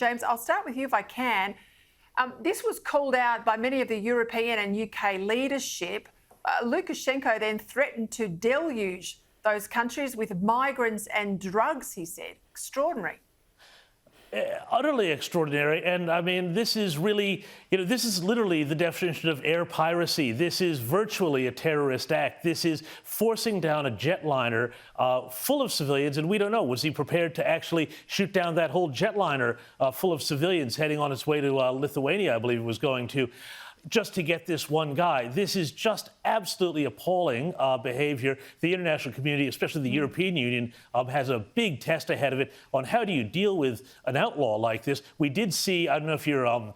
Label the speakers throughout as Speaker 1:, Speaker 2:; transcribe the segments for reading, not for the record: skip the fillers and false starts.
Speaker 1: James, I'll start with you if I can. This was called out by many of the European and UK leadership. Lukashenko then threatened to deluge those countries with migrants and drugs, he said. Extraordinary.
Speaker 2: Utterly extraordinary. And I mean, this is really, this is literally the definition of air piracy. This is virtually a terrorist act. This is forcing down a jetliner full of civilians. And we don't know, was he prepared to actually shoot down that whole jetliner full of civilians heading on its way to Lithuania, I believe it was going to, just to get this one guy? This is just absolutely appalling behavior. The international community, especially the European Union, has a big test ahead of it on how do you deal with an outlaw like this. We did see, I don't know if you're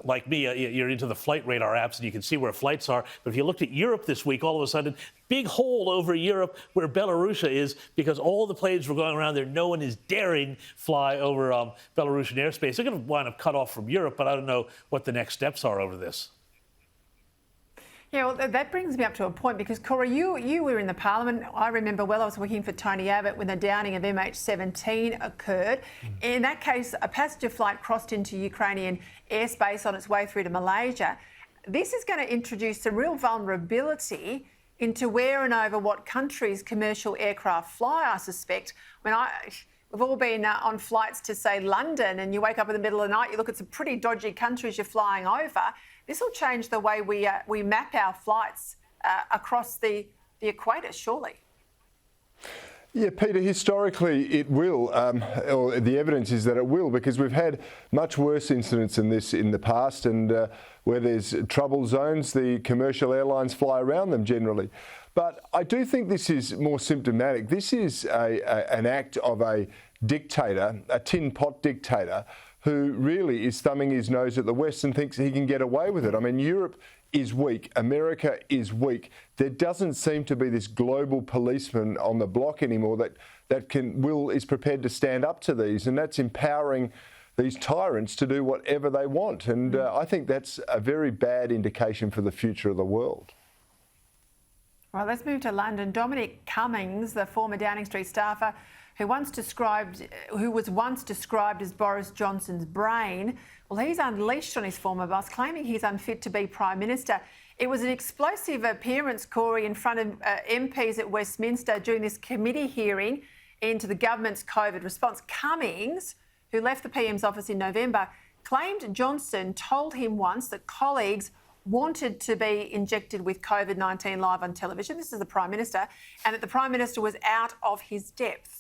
Speaker 2: like me, you're into the flight radar apps and you can see where flights are. But if you looked at Europe this week, all of a sudden, big hole over Europe where Belarus is, because all the planes were going around there. No one is daring fly over Belarusian airspace. They're going to wind up cut off from Europe, but I don't know what the next steps are over this.
Speaker 1: Yeah, well, that brings me up to a point because, Cory, you were in the Parliament. I remember well, I was working for Tony Abbott when the downing of MH17 occurred. In that case, a passenger flight crossed into Ukrainian airspace on its way through to Malaysia. This is going to introduce some real vulnerability into where and over what countries commercial aircraft fly, I suspect. We've all been on flights to, say, London, and you wake up in the middle of the night, you look at some pretty dodgy countries you're flying over. This will change the way we map our flights across the equator, surely.
Speaker 3: Yeah, Peter, historically it will, or the evidence is that it will, because we've had much worse incidents than this in the past, and where there's trouble zones, the commercial airlines fly around them generally. But I do think this is more symptomatic. This is an act of a dictator, a tin pot dictator, who really is thumbing his nose at the West and thinks he can get away with it. I mean, Europe is weak. America is weak. There doesn't seem to be this global policeman on the block anymore that is prepared to stand up to these, and that's empowering these tyrants to do whatever they want. And I think that's a very bad indication for the future of the world.
Speaker 1: Well, let's move to London. Dominic Cummings, the former Downing Street staffer, who was once described as Boris Johnson's brain, well, he's unleashed on his former boss, claiming he's unfit to be Prime Minister. It was an explosive appearance, Cory, in front of MPs at Westminster during this committee hearing into the government's COVID response. Cummings, who left the PM's office in November, claimed Johnson told him once that colleagues wanted to be injected with COVID-19 live on television. This is the Prime Minister, and that the Prime Minister was out of his depth.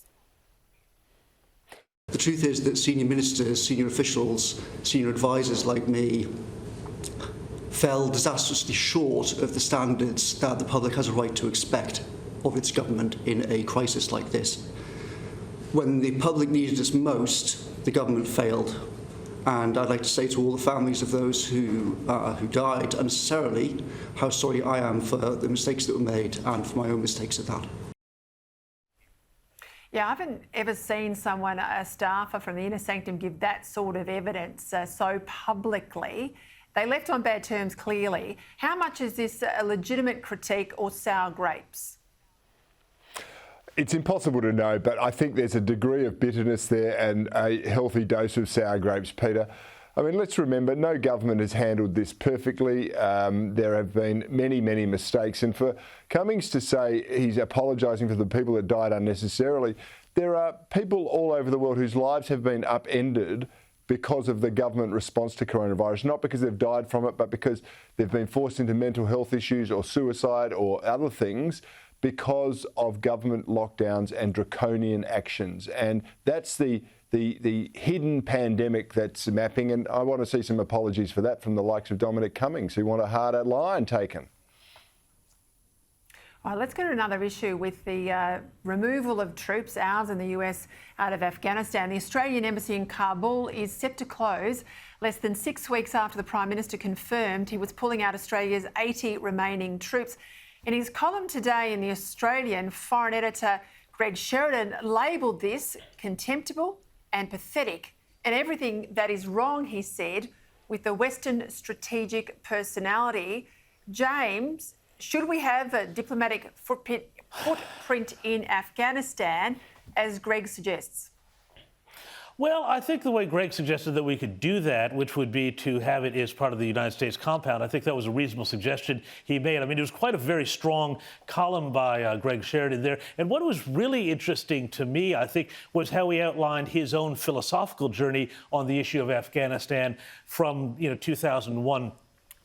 Speaker 4: The truth is that senior ministers, senior officials, senior advisors like me fell disastrously short of the standards that the public has a right to expect of its government in a crisis like this. When the public needed us most, the government failed. And I'd like to say to all the families of those who died unnecessarily how sorry I am for the mistakes that were made and for my own mistakes at that.
Speaker 1: Yeah, I haven't ever seen someone, a staffer from the inner sanctum, give that sort of evidence so publicly. They left on bad terms, clearly. How much is this a legitimate critique or sour grapes?
Speaker 3: It's impossible to know, but I think there's a degree of bitterness there and a healthy dose of sour grapes, Peter. I mean, let's remember, no government has handled this perfectly. There have been many, many mistakes. And for Cummings to say he's apologising for the people that died unnecessarily, there are people all over the world whose lives have been upended because of the government response to coronavirus, not because they've died from it, but because they've been forced into mental health issues or suicide or other things because of government lockdowns and draconian actions. And that's the hidden pandemic that's mapping, and I want to see some apologies for that from the likes of Dominic Cummings, who want a harder line taken.
Speaker 1: All right, let's go to another issue with the removal of troops, ours in the US, out of Afghanistan. The Australian embassy in Kabul is set to close less than 6 weeks after the Prime Minister confirmed he was pulling out Australia's 80 remaining troops. In his column today in The Australian, foreign editor Greg Sheridan labelled this contemptible and pathetic, and everything that is wrong, he said, with the Western strategic personality. James, should we have a diplomatic footprint in Afghanistan, as Greg suggests?
Speaker 2: Well, I think the way Greg suggested that we could do that, which would be to have it as part of the United States compound, I think that was a reasonable suggestion he made. I mean, it was quite a very strong column by Greg Sheridan there. And what was really interesting to me, I think, was how he outlined his own philosophical journey on the issue of Afghanistan from 2001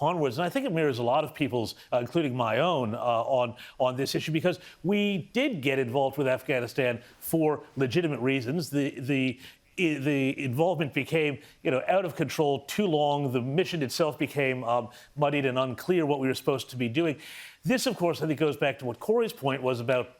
Speaker 2: onwards. And I think it mirrors a lot of people's, including my own, on this issue, because we did get involved with Afghanistan for legitimate reasons. The involvement became, out of control too long. The mission itself became muddied and unclear what we were supposed to be doing. This, of course, I think goes back to what Cory's point was about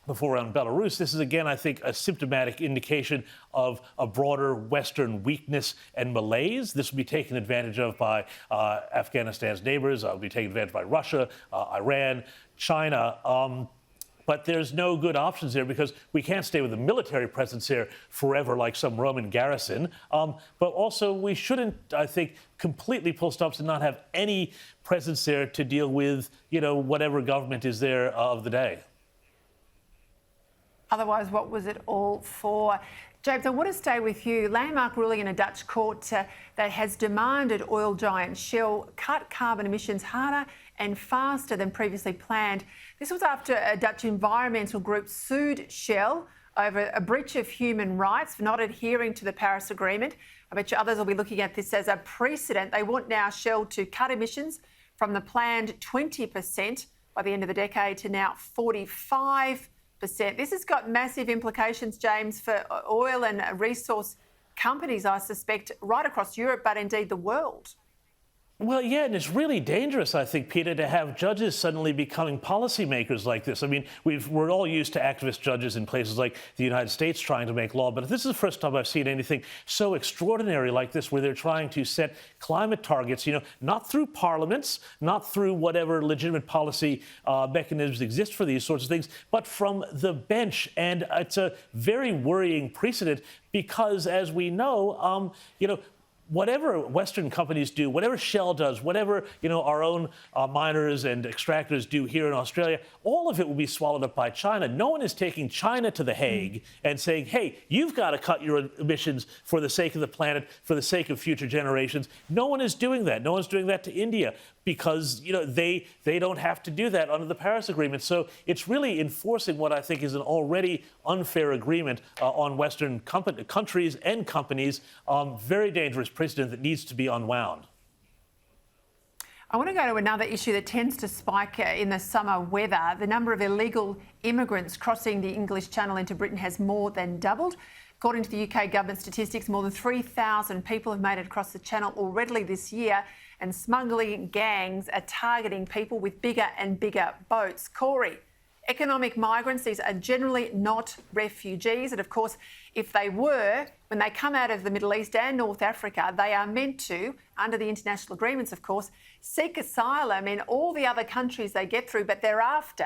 Speaker 2: before around Belarus. This is, again, I think, a symptomatic indication of a broader Western weakness and malaise. This will be taken advantage of by Afghanistan's neighbors. Will be taken advantage by Russia, Iran, China. But there's no good options there because we can't stay with a military presence here forever like some Roman garrison. But also we shouldn't, I think, completely pull stops and not have any presence there to deal with, whatever government is there of the day.
Speaker 1: Otherwise, what was it all for? James, I want to stay with you. Landmark ruling in a Dutch court that has demanded oil giant Shell cut carbon emissions harder and faster than previously planned. This was after a Dutch environmental group sued Shell over a breach of human rights for not adhering to the Paris Agreement. I bet you others will be looking at this as a precedent. They want now Shell to cut emissions from the planned 20% by the end of the decade to now 45%. This has got massive implications, James, for oil and resource companies, I suspect, right across Europe, but indeed the world.
Speaker 2: Well, yeah, and it's really dangerous, I think, Peter, to have judges suddenly becoming policymakers like this. I mean, we're all used to activist judges in places like the United States trying to make law, but this is the first time I've seen anything so extraordinary like this, where they're trying to set climate targets, not through parliaments, not through whatever legitimate policy mechanisms exist for these sorts of things, but from the bench. And it's a very worrying precedent because, as we know, whatever Western companies do, whatever Shell does, whatever our own miners and extractors do here in Australia, all of it will be swallowed up by China. No one is taking China to The Hague and saying, hey, you've got to cut your emissions for the sake of the planet, for the sake of future generations. No one is doing that. No one's doing that to India because they don't have to do that under the Paris Agreement. So it's really enforcing what I think is an already unfair agreement on Western countries and companies. Very dangerous precedent that needs to be unwound.
Speaker 1: I want to go to another issue that tends to spike in the summer weather. The number of illegal immigrants crossing the English Channel into Britain has more than doubled. According to the UK government statistics, more than 3,000 people have made it across the Channel already this year, and smuggling gangs are targeting people with bigger and bigger boats. Cory, economic migrants, these are generally not refugees. And of course, if they were, when they come out of the Middle East and North Africa, they are meant to, under the international agreements, of course, seek asylum in all the other countries they get through. But thereafter,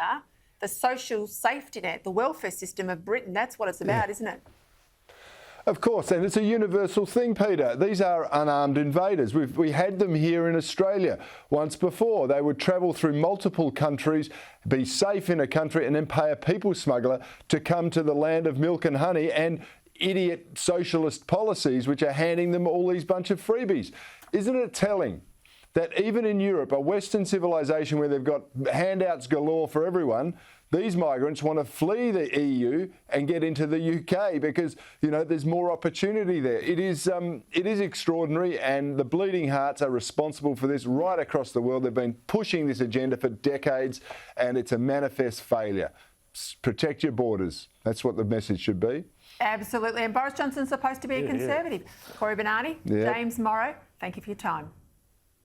Speaker 1: the social safety net, the welfare system of Britain, that's what it's about, isn't it?
Speaker 3: Of course, and it's a universal thing, Peter. These are unarmed invaders. We had them here in Australia once before. They would travel through multiple countries, be safe in a country, and then pay a people smuggler to come to the land of milk and honey and idiot socialist policies which are handing them all these bunch of freebies. Isn't it telling that even in Europe, a Western civilization where they've got handouts galore for everyone, these migrants want to flee the EU and get into the UK because, there's more opportunity there. It is extraordinary, and the bleeding hearts are responsible for this right across the world. They've been pushing this agenda for decades, and it's a manifest failure. Protect your borders. That's what the message should be.
Speaker 1: Absolutely. And Boris Johnson's supposed to be a Conservative. Cory Bernardi, James Morrow, thank you for your time.